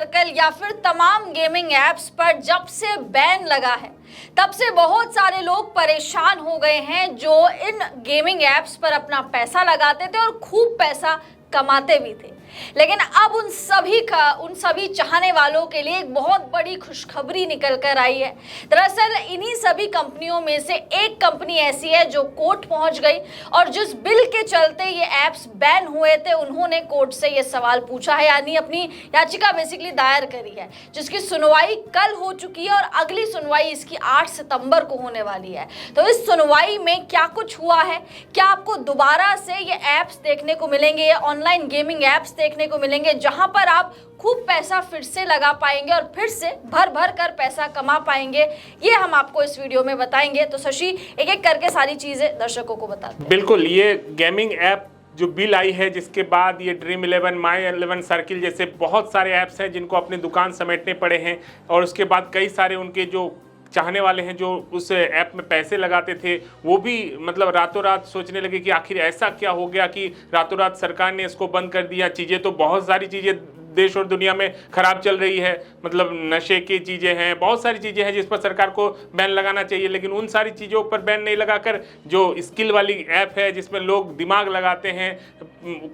Circle या फिर तमाम गेमिंग एप्स पर जब से बैन लगा है तब से बहुत सारे लोग परेशान हो गए हैं जो इन गेमिंग एप्स पर अपना पैसा लगाते थे और खूब पैसा कमाते भी थे। लेकिन अब उन सभी चाहने वालों के लिए एक बहुत बड़ी खुशखबरी निकल कर आई है। दरअसल इन्हीं सभी कंपनियों में से एक कंपनी ऐसी है जो कोर्ट पहुंच गई और जिस बिल के चलते ये ऐप्स बैन हुए थे उन्होंने कोर्ट से ये सवाल पूछा है, यानी अपनी याचिका बेसिकली दायर करी है, जिसकी सुनवाई कल हो चुकी है और अगली सुनवाई इसकी 8 सितंबर को होने वाली है। तो इस सुनवाई में क्या कुछ हुआ है, क्या आपको दोबारा से ये ऐप्स देखने को मिलेंगे, ये ऑनलाइन गेमिंग ऐप्स देखने को मिलेंगे जहां पर आप खूब पैसा फिर से लगा पाएंगे और फिर से भर भर कर पैसा कमा पाएंगे, ये हम आपको इस वीडियो में बताएंगे। तो शशि एक एक करके सारी चीजें दर्शकों को बताते हैं। बिल्कुल, ये गेमिंग ऐप जो बिल आई है जिसके बाद ये ड्रीम 11, माई 11 सर्किल जैसे बहुत सारे ऐप्स हैं जिनको अपनी दुकान समेटने पड़े हैं और उसके बाद कई सारे उनके जो चाहने वाले हैं जो उस ऐप में पैसे लगाते थे वो भी मतलब रातों रात सोचने लगे कि आखिर ऐसा क्या हो गया कि रातों रात सरकार ने इसको बंद कर दिया। चीज़ें तो बहुत सारी चीज़ें देश और दुनिया में खराब चल रही है, मतलब नशे की चीज़ें हैं, बहुत सारी चीज़ें हैं जिस पर सरकार को बैन लगाना चाहिए, लेकिन उन सारी चीज़ों पर बैन नहीं लगाकर जो स्किल वाली ऐप है जिसमें लोग दिमाग लगाते हैं,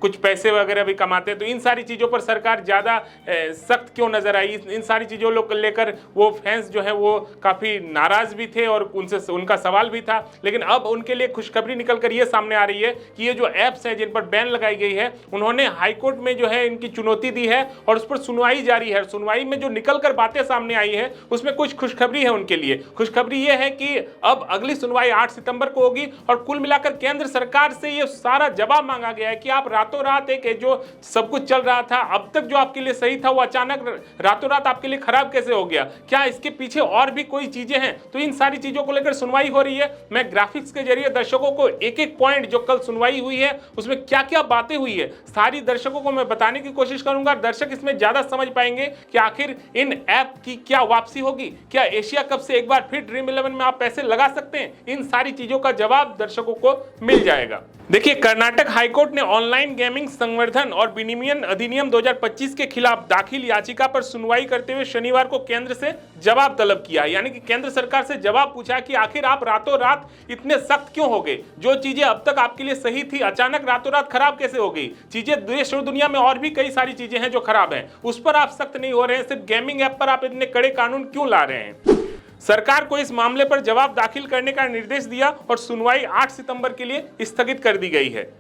कुछ पैसे वगैरह भी कमाते हैं, तो इन सारी चीज़ों पर सरकार ज़्यादा सख्त क्यों नज़र आई। इन सारी चीज़ों को लेकर वो फैंस जो है वो काफ़ी नाराज़ भी थे और उनका सवाल भी था। लेकिन अब उनके लिए खुशखबरी निकल कर ये सामने आ रही है कि ये जो ऐप्स हैं जिन पर बैन लगाई गई है उन्होंने हाईकोर्ट में जो है इनकी चुनौती दी है और उस पर सुनवाई जारी है। सुनवाई में जो निकल कर बातें सामने आई है उसमें कुछ खुशखबरी है उनके लिए। खुशखबरी ये है कि अब अगली सुनवाई 8 सितंबर को होगी और कुल मिलाकर केंद्र सरकार से ये सारा जवाब मांगा गया है कि आप रातों रात एक जो सब कुछ चल रहा था अब तक जो आपके लिए सही था वो अचानक रातों रात आपके लिए खराब कैसे हो गया, क्या इसके पीछे और भी कोई चीजें हैं। तो इन सारी चीजों को लेकर सुनवाई हो रही है। मैं ग्राफिक्स के जरिए दर्शकों को एक एक पॉइंट जो कल सुनवाई हुई है उसमें क्या क्या बातें हुई है सारी दर्शकों को मैं बताने की कोशिश करूंगा। दर्शक इसमें ज्यादा समझ पाएंगे कि आखिर इन ऐप की क्या वापसी होगी, क्या एशिया कप से एक बार फिर ड्रीम 11 में आप पैसे लगा सकते हैं। इन सारी चीजों का जवाब दर्शकों को मिल जाएगा। देखिए, कर्नाटक हाईकोर्ट ने ऑनलाइन गेमिंग संवर्धन और विनियमन अधिनियम 2025 के खिलाफ दाखिल याचिका पर सुनवाई करते हुए शनिवार को केंद्र से जवाब तलब किया है। यानी कि केंद्र सरकार से जवाब पूछा कि आखिर आप रातों रात इतने सख्त क्यों हो गए, जो चीजें अब तक आपके लिए सही थी अचानक रातों रात खराब कैसे हो गई। चीजें देश और दुनिया में और भी कई सारी चीजें हैं जो खराब हैं, उस पर आप सख्त नहीं हो रहे हैं, सिर्फ गेमिंग ऐप पर आप इतने कड़े कानून क्यों ला रहे हैं। सरकार को इस मामले पर जवाब दाखिल करने का निर्देश दिया और सुनवाई 8 सितंबर के लिए स्थगित कर दी गई है।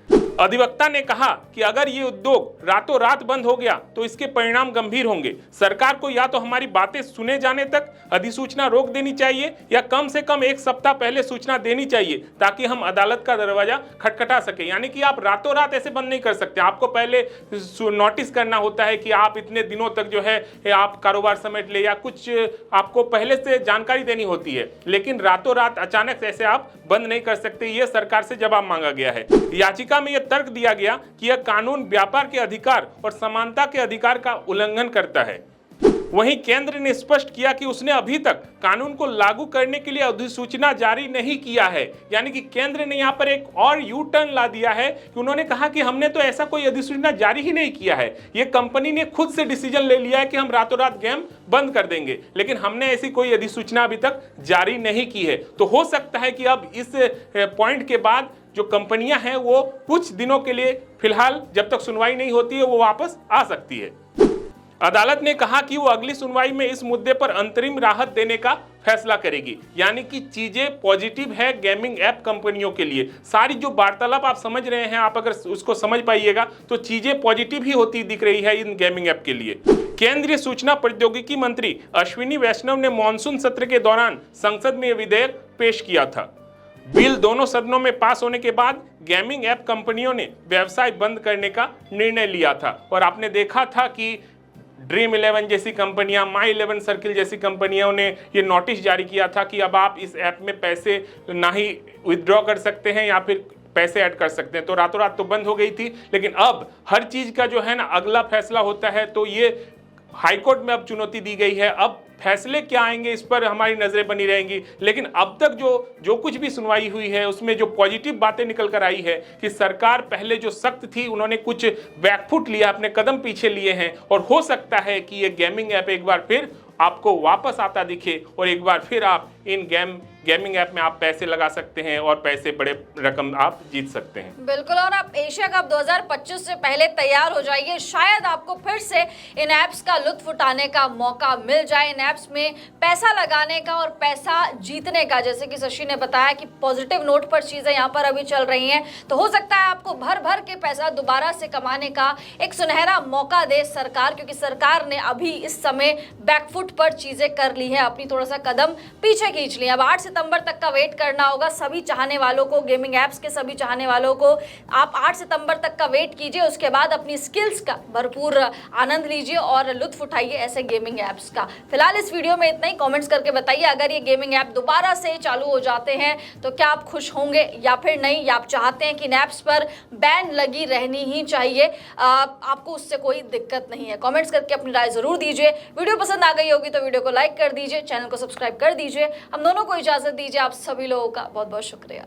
अधिवक्ता ने कहा कि अगर ये उद्योग रातों रात बंद हो गया तो इसके परिणाम गंभीर होंगे। सरकार को या तो हमारी बातें सुने जाने तक अधिसूचना रोक देनी चाहिए या कम से कम 1 सप्ताह पहले सूचना देनी चाहिए ताकि हम अदालत का दरवाजा खटखटा सके। यानी कि आप रातों रात ऐसे बंद नहीं कर सकते, आपको पहले नोटिस करना होता है कि आप इतने दिनों तक जो है आप कारोबार समेट ले या कुछ आपको पहले से जानकारी देनी होती है, लेकिन रातों रात अचानक ऐसे आप बंद नहीं कर सकते। ये सरकार से जवाब मांगा गया है। याचिका में यह तर्क दिया गया कि यह कानून व्यापार के अधिकार और समानता के अधिकार का उल्लंघन करता है। वहीं केंद्र ने स्पष्ट किया कि उसने अभी तक कानून को लागू करने के लिए अधिसूचना जारी नहीं किया है। यानी कि केंद्र ने यहां पर एक और यू टर्न ला दिया है कि उन्होंने कहा कि हमने तो ऐसा कोई अधिसूचना जारी ही नहीं किया है, ये कंपनी ने खुद से डिसीजन ले लिया है कि हम रातों रात गेम बंद कर देंगे, लेकिन हमने ऐसी कोई अधिसूचना अभी तक जारी नहीं की है। तो हो सकता है कि अब इस पॉइंट के बाद जो कंपनियां हैं वो कुछ दिनों के लिए फिलहाल जब तक सुनवाई नहीं होती है वो वापस आ सकती है। अदालत ने कहा कि वो अगली सुनवाई में इस मुद्दे पर अंतरिम राहत देने का फैसला करेगी। यानी कि चीजें पॉजिटिव है गेमिंग ऐप कंपनियों के लिए। सारी जो वार्तालाप आप समझ रहे हैं, आप अगर उसको समझ पाइएगा तो चीजें पॉजिटिव ही होती दिख रही है इन गेमिंग ऐप के लिए। केंद्रीय सूचना प्रौद्योगिकी मंत्री अश्विनी वैष्णव ने मानसून सत्र के दौरान संसद में विधेयक पेश किया था। बिल दोनों सदनों में पास होने के बाद गेमिंग ऐप कंपनियों ने व्यवसाय बंद करने का निर्णय लिया था और आपने देखा था कि ड्रीम 11 जैसी कंपनियां, माई 11 सर्किल जैसी कंपनियों ने ये नोटिस जारी किया था कि अब आप इस ऐप में पैसे ना ही विथड्रॉ कर सकते हैं या फिर पैसे ऐड कर सकते हैं। तो रातों रात तो बंद हो गई थी, लेकिन अब हर चीज़ का जो है ना अगला फैसला होता है। तो ये हाईकोर्ट में अब चुनौती दी गई है, अब फैसले क्या आएंगे इस पर हमारी नजरें बनी रहेंगी। लेकिन अब तक जो कुछ भी सुनवाई हुई है उसमें जो पॉजिटिव बातें निकल कर आई है कि सरकार पहले जो सख्त थी उन्होंने कुछ बैकफुट लिया, अपने कदम पीछे लिए हैं, और हो सकता है कि ये गेमिंग ऐप एक बार फिर आपको वापस आता दिखे और एक बार फिर आप इन गेमिंग ऐप में आप पैसे लगा सकते हैं और पैसे बड़े रकम आप जीत सकते हैं। बिल्कुल, और आप एशिया कप 2025 से पहले तैयार हो जाइए, शायद आपको फिर से इन ऐप्स का लुत्फ उठाने का मौका मिल जाए, इन ऐप्स में पैसा लगाने का और पैसा जीतने का। जैसे कि शशि ने बताया कि पॉजिटिव नोट पर चीजें यहाँ पर अभी चल रही हैं, तो हो सकता है आपको भर भर के पैसा दोबारा से कमाने का एक सुनहरा मौका दे सरकार, क्योंकि सरकार ने अभी इस समय बैकफुट पर चीजें कर ली है, अपनी थोड़ा सा कदम पीछे खींच लिया। अब 8 सितंबर तक का वेट करना होगा सभी चाहने वालों को, गेमिंग ऐप्स के सभी चाहने वालों को। आप 8 सितंबर तक का वेट कीजिए, उसके बाद अपनी स्किल्स का भरपूर आनंद लीजिए और लुत्फ उठाइए ऐसे गेमिंग ऐप्स का। फिलहाल इस वीडियो में इतना ही। कमेंट्स करके बताइए, अगर ये गेमिंग ऐप दोबारा से चालू हो जाते हैं तो क्या आप खुश होंगे या फिर नहीं, या आप चाहते हैं कि इन ऐप्स पर बैन लगी रहनी ही चाहिए, आपको उससे कोई दिक्कत नहीं है। कमेंट्स करके अपनी राय जरूर दीजिए। वीडियो पसंद आ गई होगी तो वीडियो को लाइक कर दीजिए, चैनल को सब्सक्राइब कर दीजिए। हम दोनों को इजाजत दीजिए। आप सभी लोगों का बहुत बहुत शुक्रिया।